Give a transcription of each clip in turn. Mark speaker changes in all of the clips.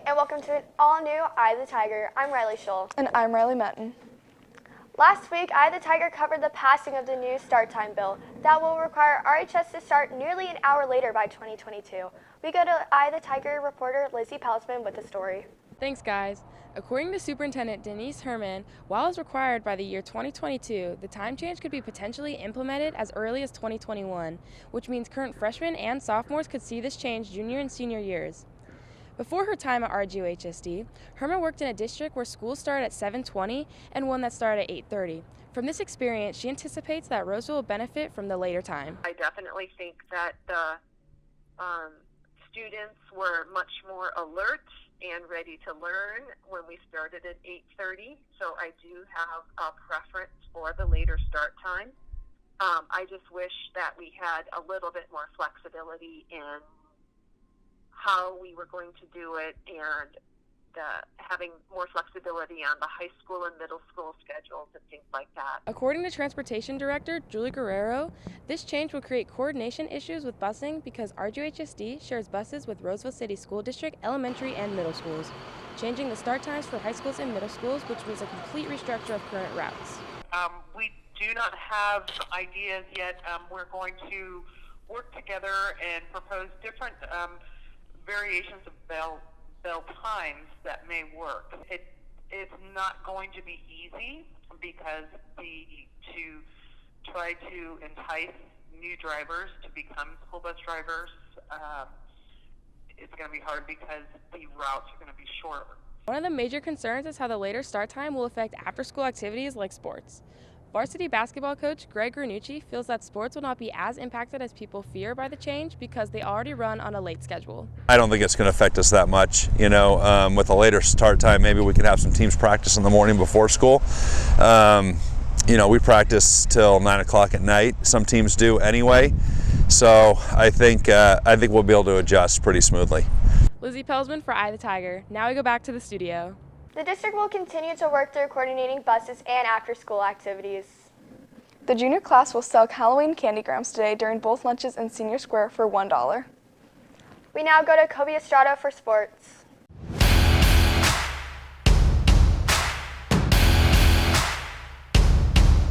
Speaker 1: and welcome to an all-new Eye of the Tiger. I'm Riley Scholl.
Speaker 2: And I'm Riley Metton.
Speaker 1: Last week, Eye of the Tiger covered the passing of the new start time bill that will require RHS to start nearly an hour later by 2022. We go to Eye of the Tiger reporter Lizzie Peltzman with the story.
Speaker 3: Thanks, guys. According to Superintendent Denise Herman, while as required by the year 2022, the time change could be potentially implemented as early as 2021, which means current freshmen and sophomores could see this change junior and senior years. Before her time at RGHSD, Herman worked in a district where schools started at 7:20 and one that started at 8:30. From this experience, she anticipates that Roseville will benefit from the later time.
Speaker 4: I definitely think that the students were much more alert and ready to learn when we started at 8:30, so I do have a preference for the later start time. I just wish that we had a little bit more flexibility in how we were going to do it and having more flexibility on the high school and middle school schedules and things like that.
Speaker 3: According to Transportation Director Julie Guerrero, this change will create coordination issues with busing because RGHSD shares buses with Roseville City School District elementary and middle schools, changing the start times for high schools and middle schools, which was a complete restructure of current routes.
Speaker 5: We do not have ideas yet. We're going to work together and propose different variations of bell times that may work. It's not going to be easy because to try to entice new drivers to become school bus drivers, it's going to be hard because the routes are going to be shorter.
Speaker 3: One of the major concerns is how the later start time will affect after-school activities like sports. Varsity basketball coach Greg Granucci feels that sports will not be as impacted as people fear by the change because they already run on a late schedule.
Speaker 6: I don't think it's going to affect us that much. With a later start time, maybe we can have some teams practice in the morning before school. We practice till 9 o'clock at night. Some teams do anyway. So I think we'll be able to adjust pretty smoothly.
Speaker 3: Lizzie Peltzman for Eye of the Tiger. Now we go back to the studio.
Speaker 1: The district will continue to work through coordinating buses and after-school activities.
Speaker 2: The junior class will sell Halloween candy grams today during both lunches in Senior Square for $1.
Speaker 1: We now go to Kobe Estrada for sports.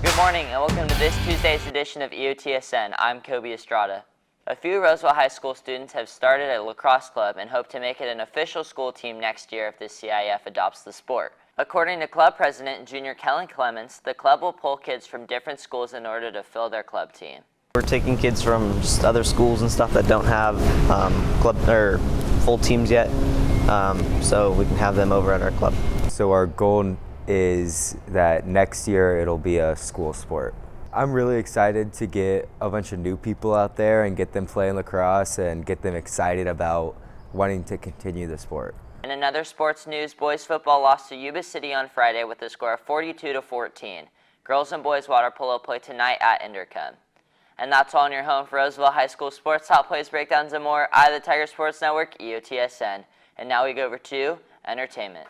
Speaker 7: Good morning and welcome to this Tuesday's edition of EOTSN. I'm Kobe Estrada. A few Roseville High School students have started a lacrosse club and hope to make it an official school team next year if the CIF adopts the sport. According to club president Junior Kellen Clements, the club will pull kids from different schools in order to fill their club team.
Speaker 8: We're taking kids from just other schools and stuff that don't have club or full teams yet, so we can have them over at our club.
Speaker 9: So our goal is that next year it'll be a school sport. I'm really excited to get a bunch of new people out there and get them playing lacrosse and get them excited about wanting to continue the sport.
Speaker 7: In another sports news, boys football lost to Yuba City on Friday with a score of 42-14. Girls and boys water polo play tonight at Inderkum. And that's all in your home for Roseville High School sports, top plays, breakdowns, and more. Eye of the Tiger Sports Network, EOTSN. And now we go over to entertainment.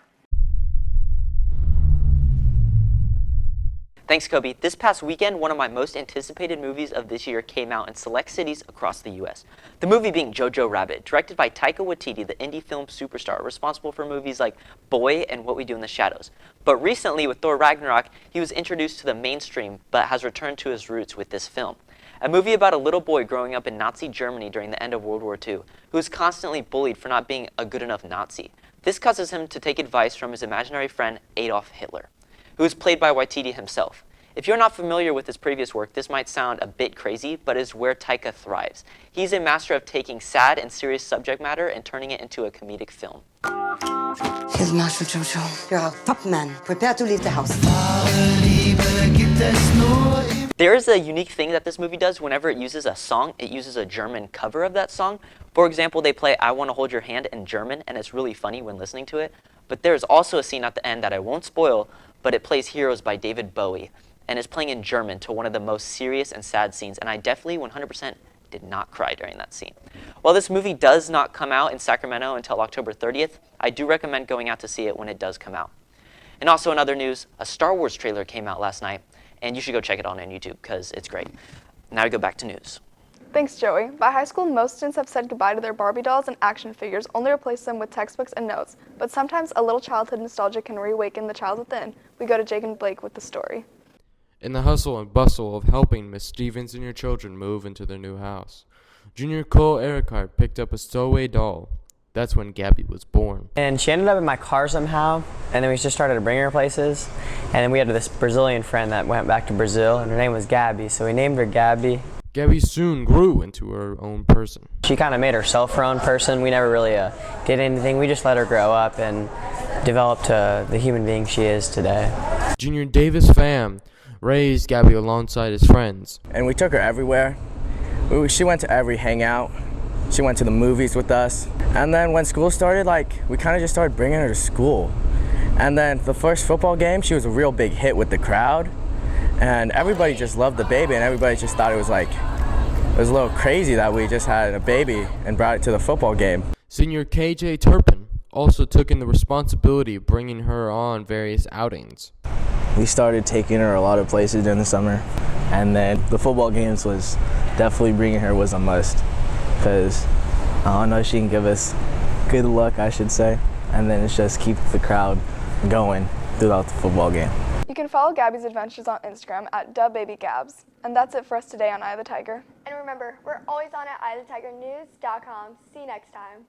Speaker 10: Thanks, Kobe. This past weekend, one of my most anticipated movies of this year came out in select cities across the U.S. The movie being Jojo Rabbit, directed by Taika Waititi, the indie film superstar responsible for movies like Boy and What We Do in the Shadows. But recently, with Thor Ragnarok, he was introduced to the mainstream, but has returned to his roots with this film. A movie about a little boy growing up in Nazi Germany during the end of World War II, who is constantly bullied for not being a good enough Nazi. This causes him to take advice from his imaginary friend Adolf Hitler, who is played by Waititi himself. If you're not familiar with his previous work, this might sound a bit crazy, but is where Taika thrives. He's a master of taking sad and serious subject matter and turning it into a comedic film.
Speaker 11: Here's Marshal Jojo. You're our top man. Prepare to leave the house.
Speaker 10: There is a unique thing that this movie does. Whenever it uses a song, it uses a German cover of that song. For example, they play I Want to Hold Your Hand in German, and it's really funny when listening to it. But there's also a scene at the end that I won't spoil, but it plays Heroes by David Bowie, and is playing in German to one of the most serious and sad scenes, and I definitely 100% did not cry during that scene. While this movie does not come out in Sacramento until October 30th, I do recommend going out to see it when it does come out. And also in other news, a Star Wars trailer came out last night, and you should go check it out on YouTube because it's great. Now we go back to news.
Speaker 2: Thanks, Joey. By high school, most students have said goodbye to their Barbie dolls and action figures, only to replace them with textbooks and notes. But sometimes a little childhood nostalgia can reawaken the child within. We go to Jake and Blake with the story.
Speaker 12: In the hustle and bustle of helping Miss Stevens and your children move into their new house, Junior Cole Ericart picked up a stowaway doll. That's when Gabby was born.
Speaker 13: And she ended up in my car somehow, and then we just started to bring her places. And then we had this Brazilian friend that went back to Brazil, and her name was Gabby, so we named her Gabby.
Speaker 12: Gabby soon grew into her own person.
Speaker 13: She kind of made herself her own person. We never really did anything. We just let her grow up and develop to the human being she is today.
Speaker 12: Junior Davis Pham raised Gabby alongside his friends.
Speaker 14: And we took her everywhere. She went to every hangout. She went to the movies with us. And then when school started, we kind of just started bringing her to school. And then the first football game, she was a real big hit with the crowd. And everybody just loved the baby, and everybody just thought it was a little crazy that we just had a baby and brought it to the football game.
Speaker 12: Senior KJ Turpin also took in the responsibility of bringing her on various outings.
Speaker 14: We started taking her a lot of places during the summer, and then the football games was definitely bringing her was a must, because I know she can give us good luck, I should say, and then it's just keep the crowd going throughout the football game.
Speaker 2: You can follow Gabby's adventures on Instagram at DubBabyGabs. And that's it for us today on Eye of the Tiger.
Speaker 1: And remember, we're always on at eyeofthetigernews.com. See you next time.